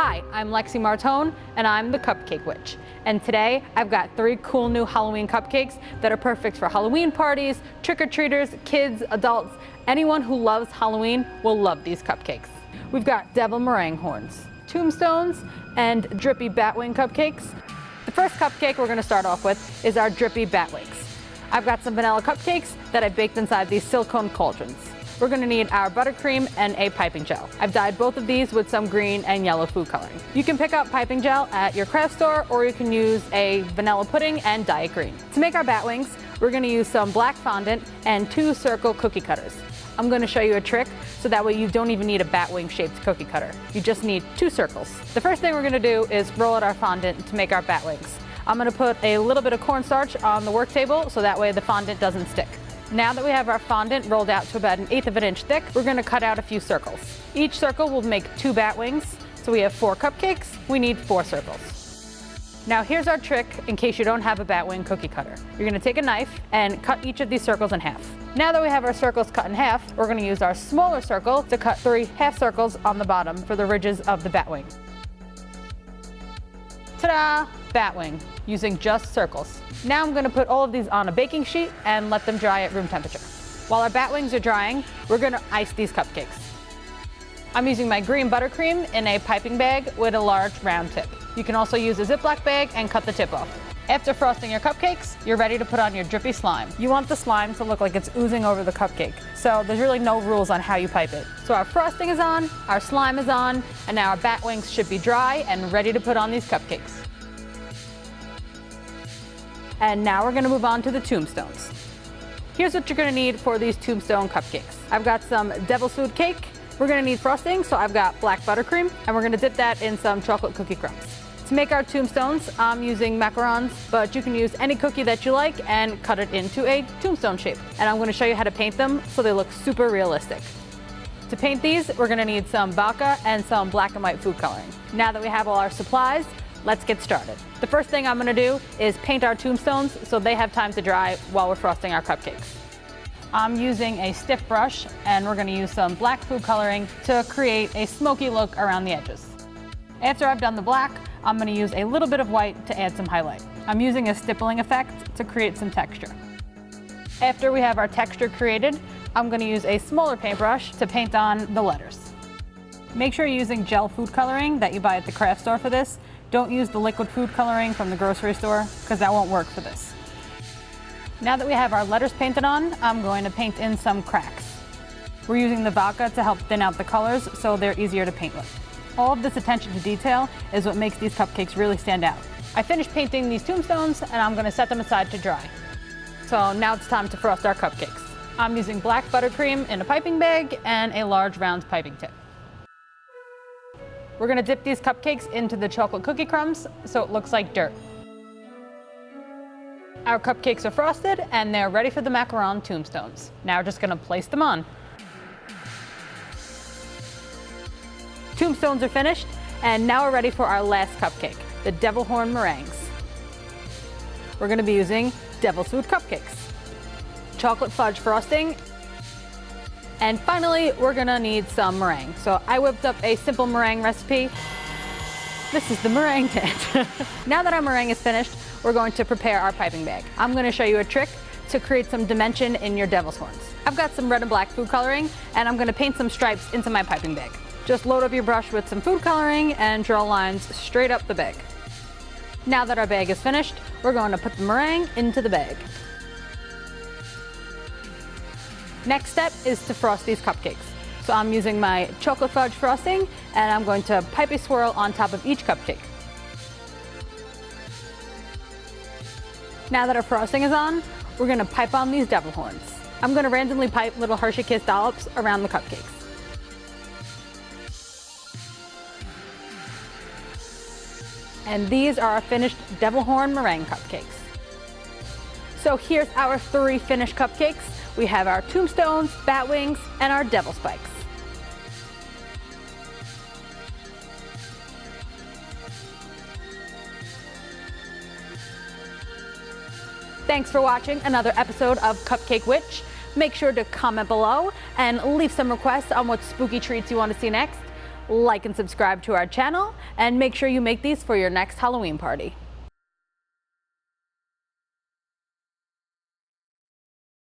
Hi, I'm Lexi Martone, and I'm the Cupcake Witch. And today, I've got 3 cool new Halloween cupcakes that are perfect for Halloween parties, trick-or-treaters, kids, adults. Anyone who loves Halloween will love these cupcakes. We've got Devil Meringue horns, Tombstones, and Drippy Batwing cupcakes. The first cupcake we're gonna start off with is our Drippy Batwings. I've got some vanilla cupcakes that I baked inside these silicone cauldrons. We're gonna need our buttercream and a piping gel. I've dyed both of these with some green and yellow food coloring. You can pick up piping gel at your craft store, or you can use a vanilla pudding and dye it green. To make our batwings, we're gonna use some black fondant and 2 circle cookie cutters. I'm gonna show you a trick so that way you don't even need a batwing shaped cookie cutter. You just need 2 circles. The first thing we're gonna do is roll out our fondant to make our batwings. I'm gonna put a little bit of cornstarch on the work table so that way the fondant doesn't stick. Now that we have our fondant rolled out to about 1/8 of an inch thick, we're gonna cut out a few circles. Each circle will make 2 batwings, so we have 4 cupcakes, we need 4 circles. Now here's our trick in case you don't have a batwing cookie cutter. You're gonna take a knife and cut each of these circles in half. Now that we have our circles cut in half, we're gonna use our smaller circle to cut 3 half circles on the bottom for the ridges of the batwing. Ta-da! Batwing, using just circles. Now I'm gonna put all of these on a baking sheet and let them dry at room temperature. While our batwings are drying, we're gonna ice these cupcakes. I'm using my green buttercream in a piping bag with a large round tip. You can also use a Ziploc bag and cut the tip off. After frosting your cupcakes, you're ready to put on your drippy slime. You want the slime to look like it's oozing over the cupcake, so there's really no rules on how you pipe it. So our frosting is on, our slime is on, and now our batwings should be dry and ready to put on these cupcakes. And now we're gonna move on to the tombstones. Here's what you're gonna need for these tombstone cupcakes. I've got some devil's food cake. We're gonna need frosting, so I've got black buttercream, and we're gonna dip that in some chocolate cookie crumbs. To make our tombstones, I'm using macarons, but you can use any cookie that you like and cut it into a tombstone shape. And I'm gonna show you how to paint them so they look super realistic. To paint these, we're gonna need some vodka and some black and white food coloring. Now that we have all our supplies, let's get started. The first thing I'm gonna do is paint our tombstones so they have time to dry while we're frosting our cupcakes. I'm using a stiff brush, and we're gonna use some black food coloring to create a smoky look around the edges. After I've done the black, I'm gonna use a little bit of white to add some highlight. I'm using a stippling effect to create some texture. After we have our texture created, I'm gonna use a smaller paintbrush to paint on the letters. Make sure you're using gel food coloring that you buy at the craft store for this. Don't use the liquid food coloring from the grocery store, because that won't work for this. Now that we have our letters painted on, I'm going to paint in some cracks. We're using the vodka to help thin out the colors so they're easier to paint with. All of this attention to detail is what makes these cupcakes really stand out. I finished painting these tombstones, and I'm going to set them aside to dry. So now it's time to frost our cupcakes. I'm using black buttercream in a piping bag and a large round piping tip. We're gonna dip these cupcakes into the chocolate cookie crumbs so it looks like dirt. Our cupcakes are frosted and they're ready for the macaron tombstones. Now we're just gonna place them on. Tombstones are finished, and now we're ready for our last cupcake, the Devil Horn Meringues. We're gonna be using devil's food cupcakes, chocolate fudge frosting, and finally, we're gonna need some meringue. So I whipped up a simple meringue recipe. This is the meringue kit. Now that our meringue is finished, we're going to prepare our piping bag. I'm gonna show you a trick to create some dimension in your devil's horns. I've got some red and black food coloring, and I'm gonna paint some stripes into my piping bag. Just load up your brush with some food coloring and draw lines straight up the bag. Now that our bag is finished, we're going to put the meringue into the bag. Next step is to frost these cupcakes. So I'm using my chocolate fudge frosting, and I'm going to pipe a swirl on top of each cupcake. Now that our frosting is on, we're gonna pipe on these devil horns. I'm gonna randomly pipe little Hershey Kiss dollops around the cupcakes. And these are our finished Devil Horn Meringue cupcakes. So here's our 3 finished cupcakes. We have our tombstones, batwings, and our devil spikes. Thanks for watching another episode of Cupcake Witch. Make sure to comment below and leave some requests on what spooky treats you want to see next. like and subscribe to our channel, and make sure you make these for your next Halloween party.